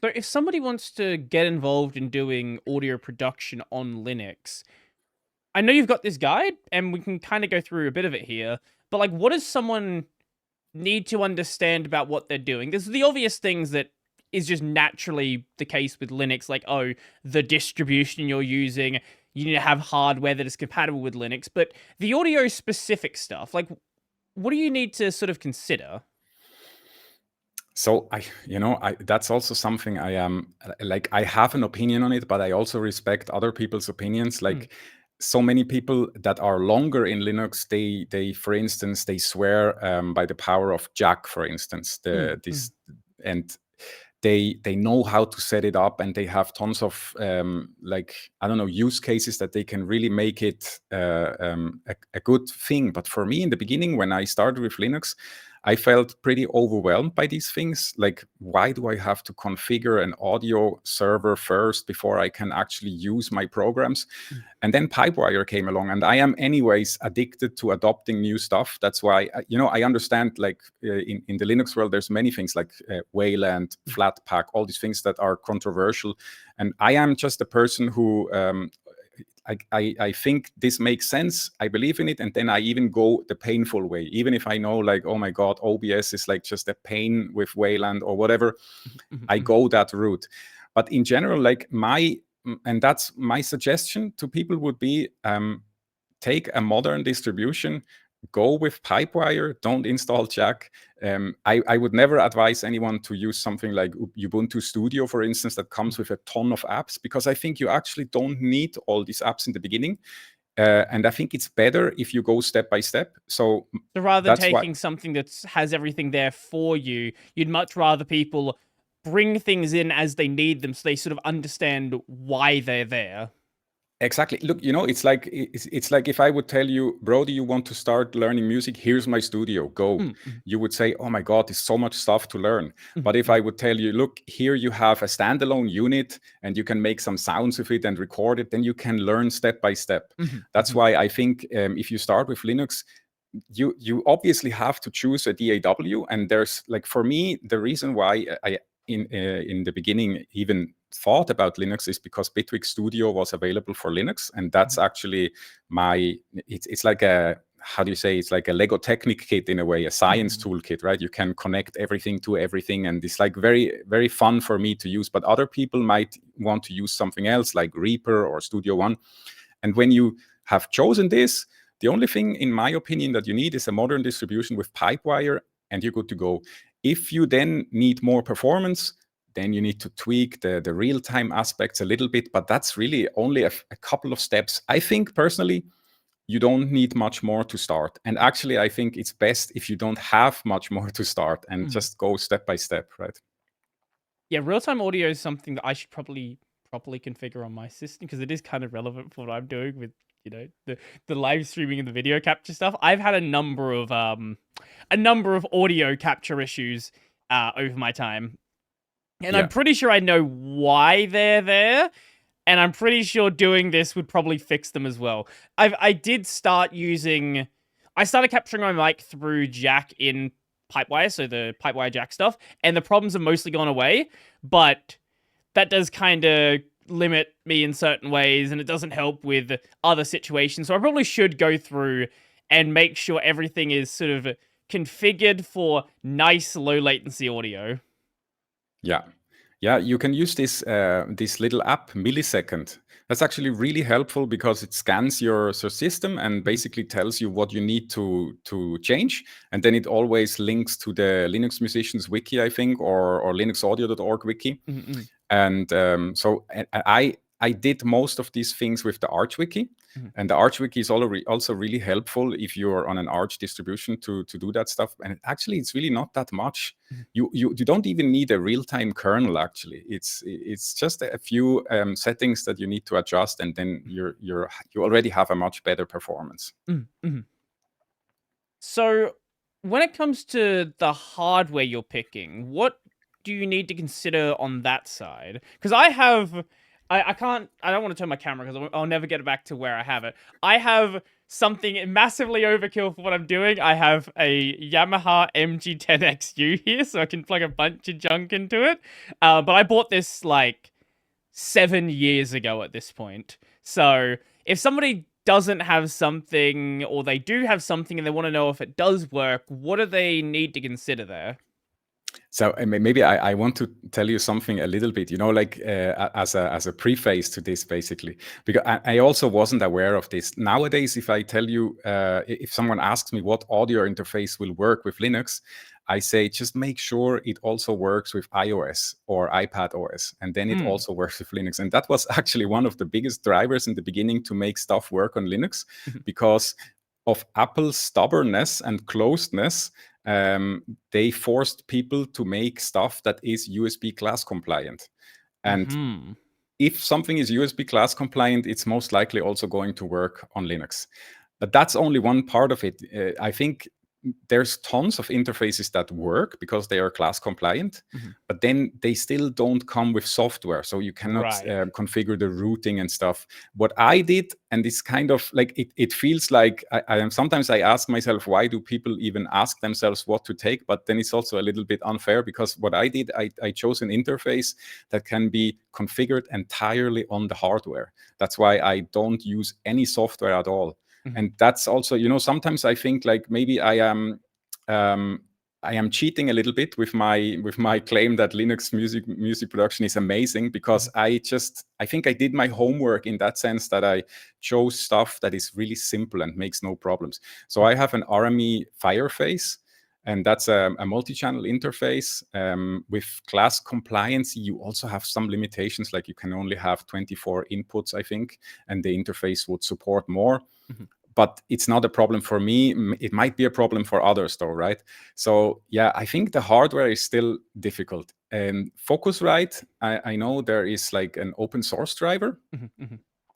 So if somebody wants to get involved in doing audio production on Linux, I know you've got this guide and we can kind of go through a bit of it here, but like what does someone need to understand about what they're doing? There's the obvious things that is just naturally the case with Linux, like, oh, the distribution you're using, you need to have hardware that is compatible with Linux, but the audio specific stuff, like what do you need to sort of consider? So that's also something I am like, I have an opinion on it, but I also respect other people's opinions. Mm, Like so many people that are longer in Linux, they for instance, they swear by the power of Jack, for instance, mm, the mm, this and they know how to set it up, and they have tons of like, I don't know, use cases that they can really make it a good thing. But for me, in the beginning, when I started with Linux, I felt pretty overwhelmed by these things. Like, why do I have to configure an audio server first before I can actually use my programs? mm, And then Pipewire came along, and I am anyways addicted to adopting new stuff. That's why, I understand, like, in the Linux world, there's many things like Wayland, mm, Flatpak, all these things that are controversial. And I am just a person who, I think this makes sense. I believe in it. And then I even go the painful way, even if I know, like, oh my God, OBS is like just a pain with Wayland or whatever. mm, I mm. go that route. But in general, like, and that's my suggestion to people would be, take a modern distribution, go with Pipewire, don't install Jack. I would never advise anyone to use something like Ubuntu Studio, for instance, that comes with a ton of apps, because I think you actually don't need all these apps in the beginning. And I think it's better if you go step by step. So So rather than that's why. taking something that has everything there for you, you'd much rather people bring things in as they need them so they sort of understand why they're there. Exactly. Look, it's like if I would tell you, Brody, you want to start learning music, here's my studio, go. Mm, mm, You would say, oh my God, there's so much stuff to learn. mm, But if mm, I would tell you, look, here you have a standalone unit and you can make some sounds with it and record it, then you can learn step by step. mhm, That's mhm, why I think, if you start with Linux, you obviously have to choose a DAW. And there's, like, for me, the reason why I in the beginning even thought about Linux is because Bitwig Studio was available for Linux, and that's mhm, actually it's like a, how do you say, it's like a Lego Technic kit, in a way, a science mhm, toolkit, right? You can connect everything to everything, and it's like very, very fun for me to use. But other people might want to use something else like Reaper or Studio One. And when you have chosen this, the only thing, in my opinion, that you need is a modern distribution with Pipewire, and you're good to go. If you then need more performance, then you need to tweak the real-time aspects a little bit, but that's really only a couple of steps. I think personally, you don't need much more to start. And actually, I think it's best if you don't have much more to start and mhm. just go step by step, right? Yeah, real-time audio is something that I should probably properly configure on my system because it is kind of relevant for what I'm doing with, the live streaming and the video capture stuff. I've had a number of audio capture issues over my time. And I'm Yeah. pretty sure I know why they're there. And I'm pretty sure doing this would probably fix them as well. I did start using, I started capturing my mic through Jack in Pipewire, so the Pipewire Jack stuff, and the problems have mostly gone away, but that does kind of limit me in certain ways, and it doesn't help with other situations. So I probably should go through and make sure everything is sort of configured for nice low latency audio. Yeah. Yeah, you can use this little app, Millisecond. That's actually really helpful because it scans your system and Mhm, basically tells you what you need to change, and then it always links to the Linux Musicians Wiki, I think, or linuxaudio.org wiki. mhm, mhm, And I did most of these things with the Arch Wiki, mhm, and the Arch Wiki is also really helpful if you're on an Arch distribution to do that stuff. And actually, it's really not that much. mhm. You don't even need a real-time kernel. Actually, it's just a few settings that you need to adjust, and then you already have a much better performance. Mm, mhm. So, when it comes to the hardware you're picking, what do you need to consider on that side? Because I can't, I don't want to turn my camera because I'll never get it back to where I have it. I have something massively overkill for what I'm doing. I have a Yamaha MG10XU here, so I can plug a bunch of junk into it. But I bought this like 7 years ago at this point. So if somebody doesn't have something, or they do have something and they want to know if it does work, what do they need to consider there? So maybe I want to tell you something a little bit, like as a preface to this, basically, because I also wasn't aware of this. Nowadays, if I tell you, if someone asks me what audio interface will work with Linux, I say just make sure it also works with iOS or iPad OS, and then it also works with Linux. And that was actually one of the biggest drivers in the beginning to make stuff work on Linux, because of Apple's stubbornness and closedness. They forced people to make stuff that is USB class compliant. And if something is USB class compliant, it's most likely also going to work on Linux. But that's only one part of it. I think there's tons of interfaces that work because they are class compliant, but then they still don't come with software, so you cannot configure the routing and stuff. What I did, and it's kind of like it feels like sometimes I ask myself, why do people even ask themselves what to take? But then it's also a little bit unfair, because what I did, I chose an interface that can be configured entirely on the hardware. That's why I don't use any software at all. And that's also, sometimes I think like maybe I am cheating a little bit with my claim that Linux music production is amazing, because I think I did my homework in that sense, that I chose stuff that is really simple and makes no problems. So I have an RME Fireface, and that's a multi-channel interface. With class compliance, you also have some limitations, like you can only have 24 inputs, I think, and the interface would support more. But it's not a problem for me. It might be a problem for others, though, right? So yeah, I think the hardware is still difficult. Focusrite, I know there is like an open source driver.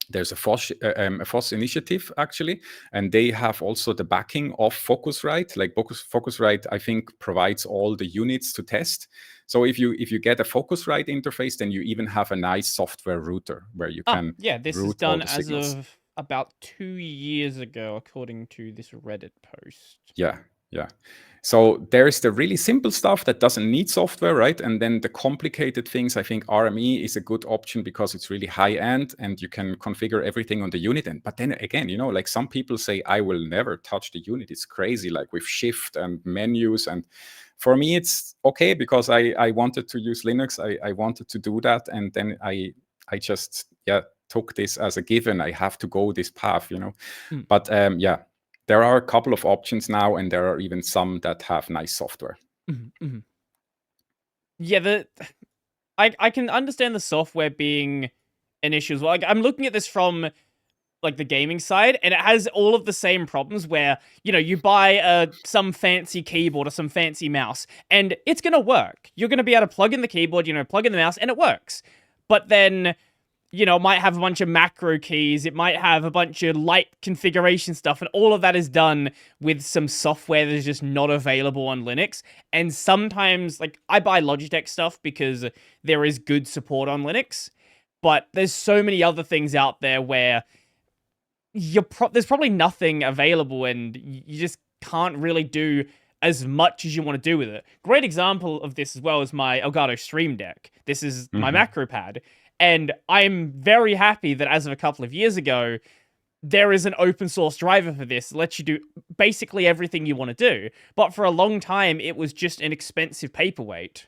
There's a FOSS initiative, actually, and they have also the backing of Focusrite. Like Focusrite, I think, provides all the units to test. So if you get a Focusrite interface, then you even have a nice software router where you can this is route all done the as signals. of about 2 years ago, according to this Reddit post. Yeah. So there's the really simple stuff that doesn't need software, right? And then the complicated things, I think RME is a good option because it's really high end and you can configure everything on the unit. But then again, like some people say, I will never touch the unit. It's crazy, like with shift and menus. And for me, it's okay, because I wanted to use Linux. I wanted to do that. And then I just, took this as a given. I have to go this path, But there are a couple of options now, and there are even some that have nice software. Yeah, I can understand the software being an issue as well. Like, I'm looking at this from like the gaming side, and it has all of the same problems where, you buy some fancy keyboard or some fancy mouse, and it's gonna work. You're gonna be able to plug in the keyboard, plug in the mouse, and it works. But then, it might have a bunch of macro keys, it might have a bunch of light configuration stuff, and all of that is done with some software that is just not available on Linux. And sometimes, like, I buy Logitech stuff because there is good support on Linux, but there's so many other things out there where there's probably nothing available, and you just can't really do as much as you want to do with it. Great example of this as well is my Elgato Stream Deck. This is my macro pad. And I'm very happy that as of a couple of years ago, there is an open source driver for this that lets you do basically everything you want to do. But for a long time, it was just an expensive paperweight.